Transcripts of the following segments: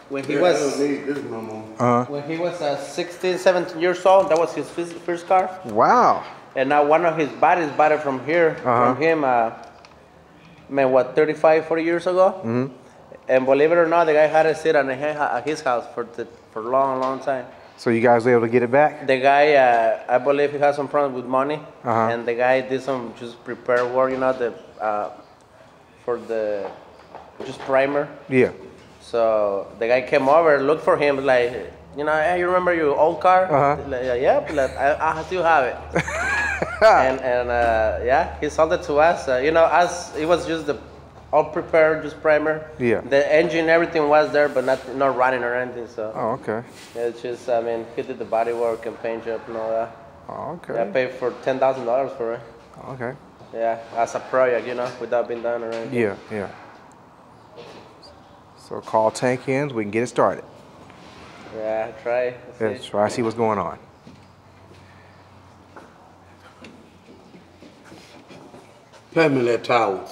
when he was when he was 16, 17 years old. That was his first car. Wow. And now one of his buddies bought it from here, from him, man, what, 35, 40 years ago? Mm-hmm. And believe it or not, the guy had it sit at his house for a long, long time. So you guys were able to get it back? The guy, I believe he had some problems with money, and the guy did some just prepare work, you know, for the just primer. Yeah. So the guy came over, looked for him, like, you know, hey, you remember your old car? Like, yeah, like, I still have it. and yeah, he sold it to us. You know, as it was just the all prepared, just primer. Yeah. The engine, everything was there, but not running or anything. So. Oh, okay. It's just, I mean, he did the body work and paint job and all that. Oh, okay. Yeah, I paid for $10,000 for it. Okay. Yeah, as a project, you know, without being done or anything. Yeah, yeah. So call Tank Ends, we can get it started. Yeah, try. Let's try to see what's going on. Pass me that towel.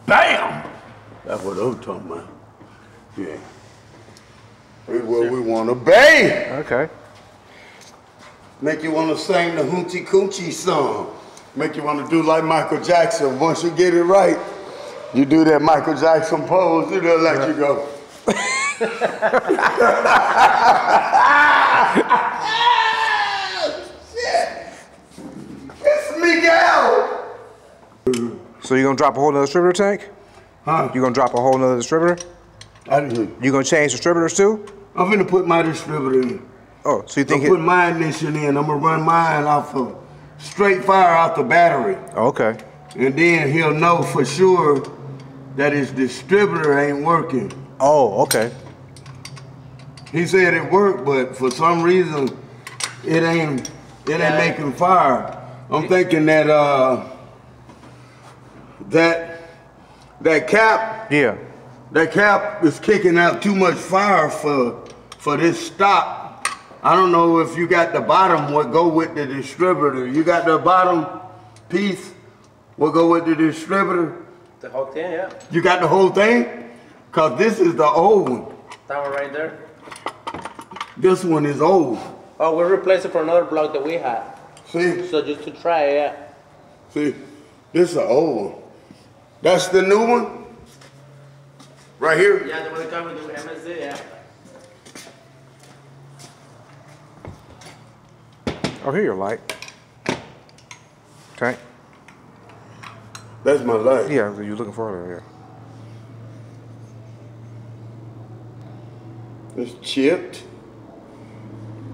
Bam! That's what I'm talking about. Yeah. Here's where we want to be. Okay. Make you want to sing the Hoochie Coochie song. Make you want to do like Michael Jackson. Once you get it right, you do that Michael Jackson pose, it'll let you go. Shit. It's Miguel. So you gonna drop a whole nother distributor, Tank? Huh? You gonna drop a whole nother distributor? I didn't. You gonna change distributors too? I'm finna put my distributor in. Oh, so you think I'm putting my ignition in. I'm gonna run mine off of straight fire out the battery. Okay. And then he'll know for sure that his distributor ain't working. Oh, okay. He said it worked, but for some reason it ain't making fire. I'm thinking that that cap. Yeah. That cap is kicking out too much fire for this stop. I don't know if you got the bottom what go with the distributor. You got the bottom piece what go with the distributor? The whole thing, yeah. You got the whole thing? Cause this is the old one. That one right there. This one is old. Oh, we replaced it for another block that we had. See? So just to try it, yeah. See, this is the old one. That's the new one? Right here? Yeah, the one that comes with the MSD, yeah. Oh, here your light. Tank. That's my light. Yeah, you're looking for it, yeah. It's chipped.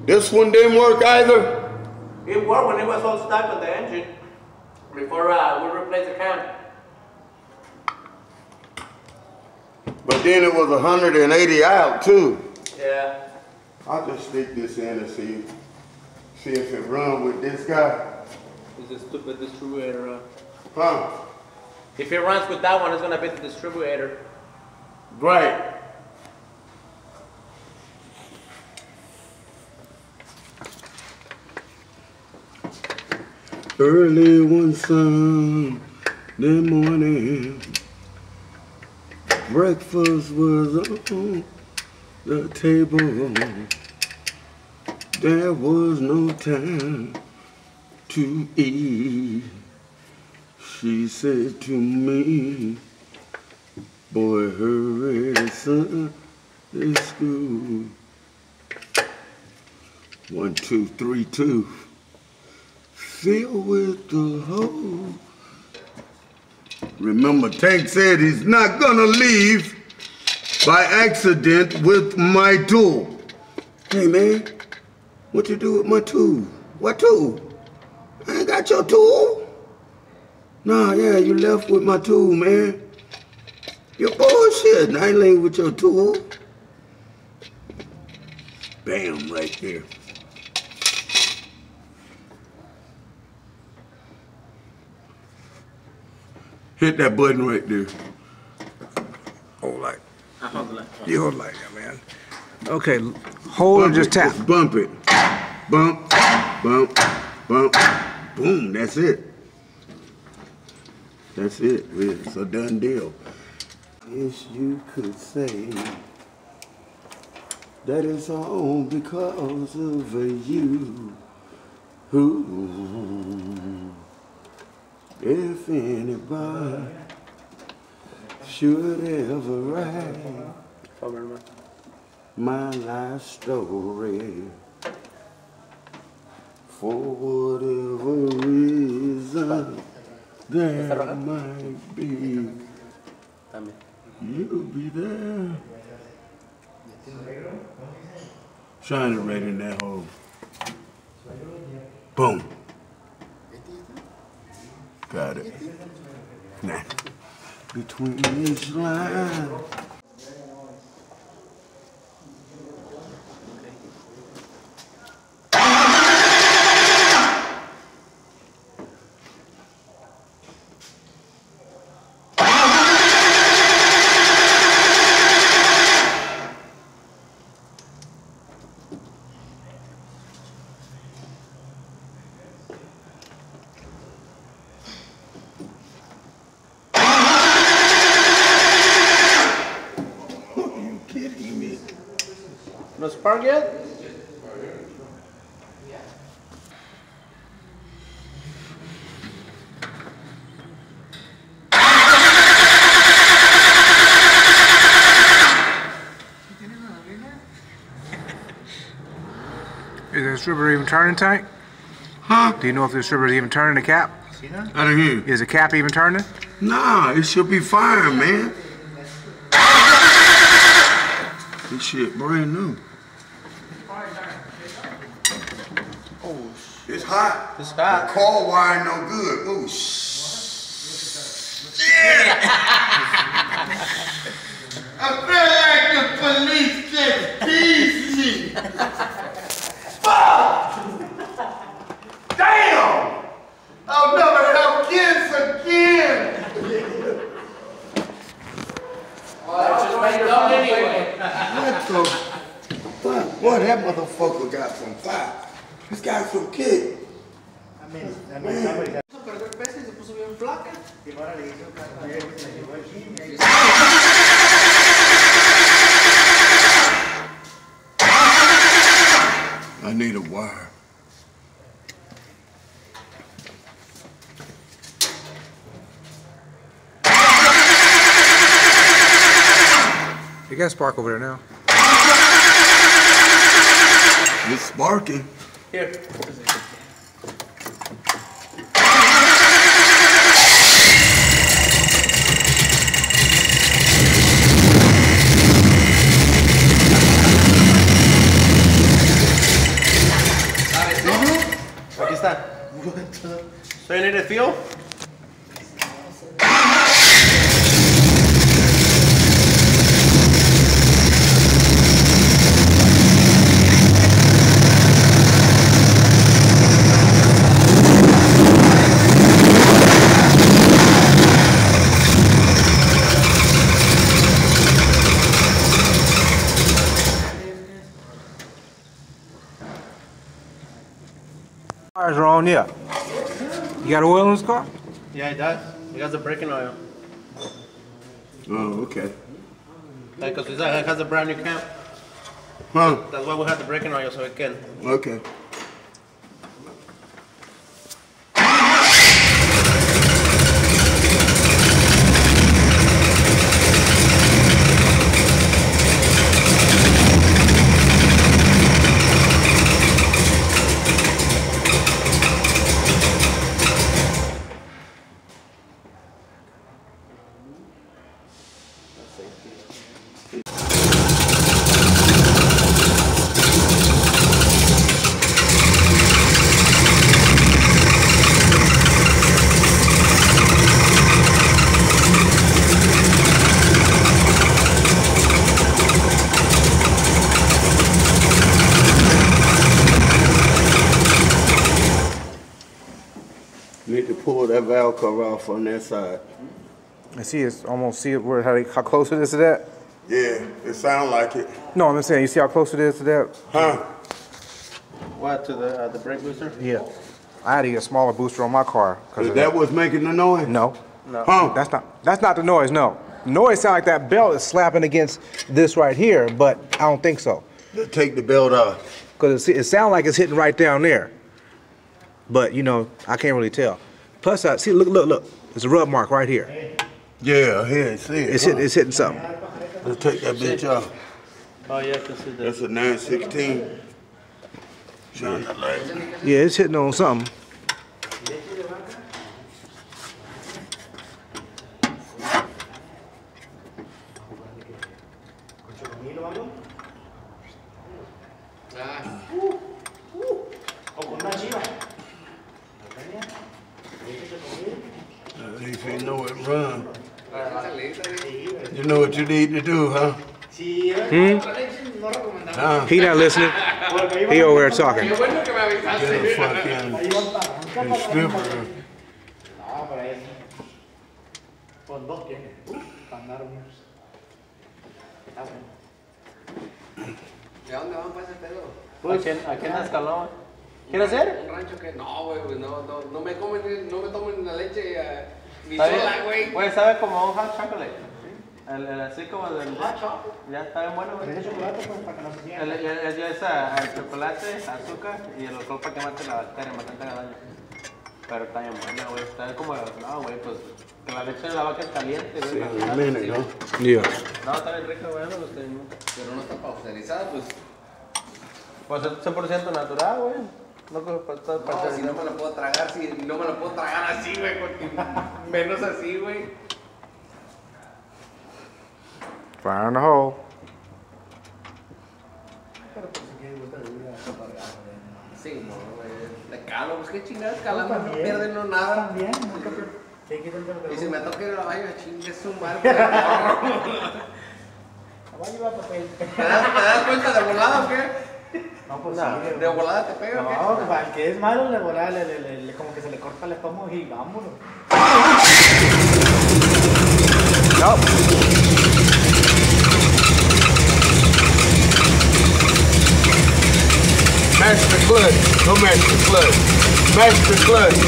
This one didn't work either? It worked when it was all stuck with the engine. Before we replaced the cam. But then it was 180 out too. Yeah. I'll just stick this in and see if it run with this guy. It's a stupid distributor. Huh? If it runs with that one, it's gonna be the distributor. Right. Early one Sunday morning, breakfast was on the table. There was no time to eat. She said to me, boy, hurry to Sunday school. 1, 2, 3, 2. Fill with the hole. Remember, Tank said he's not gonna leave by accident with my tool. Hey man, what you do with my tool? What tool? I ain't got your tool. Nah, yeah, you left with my tool, man. You're bullshit. I ain't leaving with your tool. Bam, right there. Hit that button right there. Hold like. I hold the light. You hold like that, man. Okay, hold and just tap. Just bump it. Bump, bump, bump. Boom, that's it. That's it. It's a done deal. Yes, you could say that it's all because of you. Ooh. If anybody should ever write my life story, for whatever reason there might be, you'll be there. Shine it right in that hole. Boom. Got it. Nah. Between each line. No spark yet? Is the distributor even turning, Tank? Huh? Do you know if the distributor is even turning the cap? I didn't hear you. Is the cap even turning? Nah, it should be fire, man. This shit brand new. Oh, it's hot. It's hot. The coil wire no good. Oh, shit. I feel like the police just teased me. Fuck! Damn! I'll never have kids again. Just made it up anyway. What the fuck? What that motherfucker got from fire? This guy from kid. I need a wire. You got a spark over there now. It's sparking. Here. Aquí está. So you need a fuel? Tires are on, yeah. You got oil in this car? Yeah, it does. It has the braking oil. Oh, okay. Because it has a brand new cam. Huh? That's why we have the braking oil, so it can. Okay. Need to pull that valve cover off on that side. And see, it's almost, see where how close it is to that? Yeah, it sounds like it. No, I'm saying, you see how close it is to that? Huh? What, to the brake booster? Yeah. I had to get a smaller booster on my car. Is that what's making the noise? No. No. Huh? That's not the noise, no. The noise sounds like that belt is slapping against this right here, but I don't think so. Take the belt off. Because it sounds like it's hitting right down there. But, you know, I can't really tell. Plus, see, look. There's a rub mark right here. Yeah, here, see it. It's hitting something. Let's take that bitch off. Oh, yeah, I can see that. That's a 916. Shine the light. Yeah, it's hitting on something. If you know it, run. You know what you need to do, huh? He not listening. He over there talking. Get a fucking stripper. ¿A quién escaló? ¿Quieres hacer? Un rancho que no, güey, pues no me tomen la leche ni ¿Está bien? sola, güey. Güey, sabe como un hot chocolate. El así como del ya está bien bueno, güey. El ya es el chocolate, azúcar y el alcohol para que mate la bacteria, matante la daño. Pero está bien bueno, güey. Está como, no, güey, pues que la leche de la vaca es caliente, güey. Sí, ¿no? Yeah. No, está bien rico, güey. Pero no está pausterizada, pues. Pues es 100% natural, güey. No, No, si no me la puedo tragar, si no me la puedo tragar así, güey, porque menos así, güey. Fire in the hole. Sí, no, güey. Le calo, pues qué chingadas calando, no pierden no nada. Y si me toca ir a la baña, chingue su madre. ¿Te das cuenta de volada o qué? No, pues No, sí. ¿De volada te pega o qué? No, al que es malo le volada, como que se le corta el estómago y vámonos. Nope. Mash the clutch. Go mash the clutch. Mash the clutch.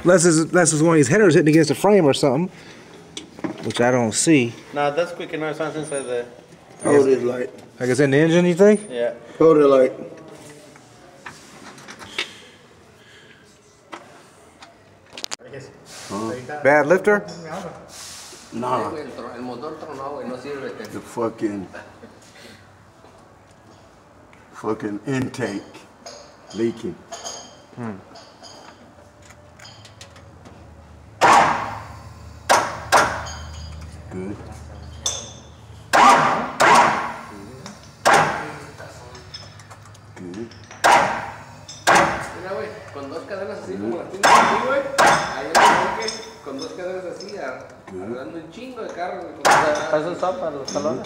Unless it's one of these headers hitting against the frame or something, which I don't see. No, that's quick enough. Sounds inside the. Hold it light. Like it's in the engine, you think? Yeah. Hold it light. Bad lifter? Nah, El motor tronó, güey, no sirve. the fucking intake leaking. Good. Good. Mira, güey, con dos cadenas así como las tienes aquí, güey. Hay un bloque con dos cadenas así, arreglando un chingo de carros, güey. ¿Pasa el sopa los talones?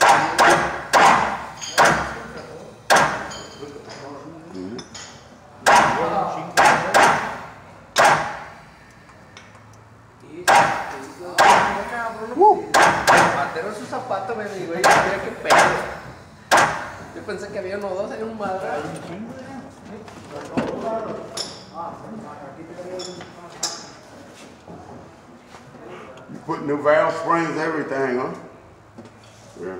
Batero su zapato, güey, y güey, mira qué pedo. Yo pensé que había uno o dos, hay un madral. You put new valve springs, everything, huh? Yeah.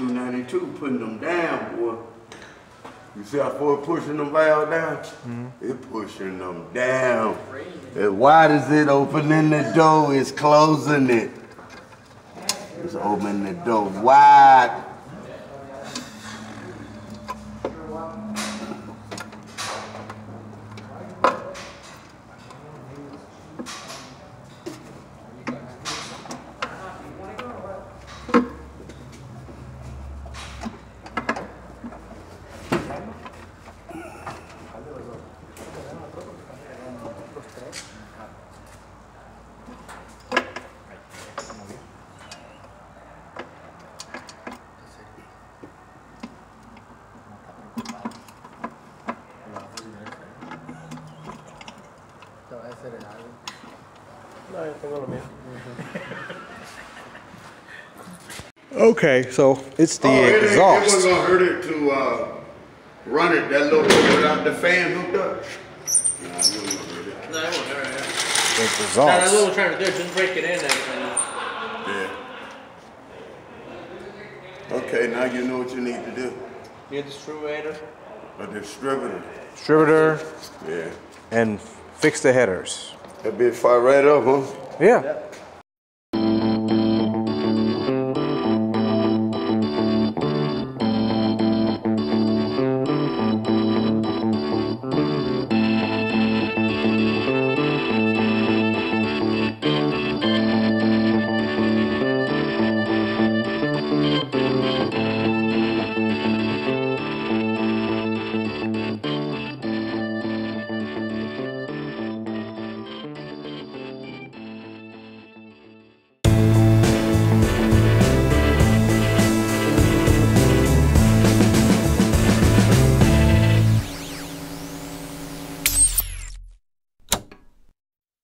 292 putting them down, boy. You see how far it pushing them valves down? It pushing them down. As wide as it opening the door, it's closing it. It's opening the door wide. No, yo tengo lo mío. Okay, so it's the It exhaust. wasn't gonna hurt it to run it that little bit without the fan hooked up. Nah, it wasn't gonna hurt it. No, it won't hurt. It's No, that's what exhaust. we're trying to do. Just break it in and Yeah. Okay, now you know what you need to do. need the distributor. A distributor. Distributor Yeah. and fix the headers. That bitch fire right up, huh? Yeah.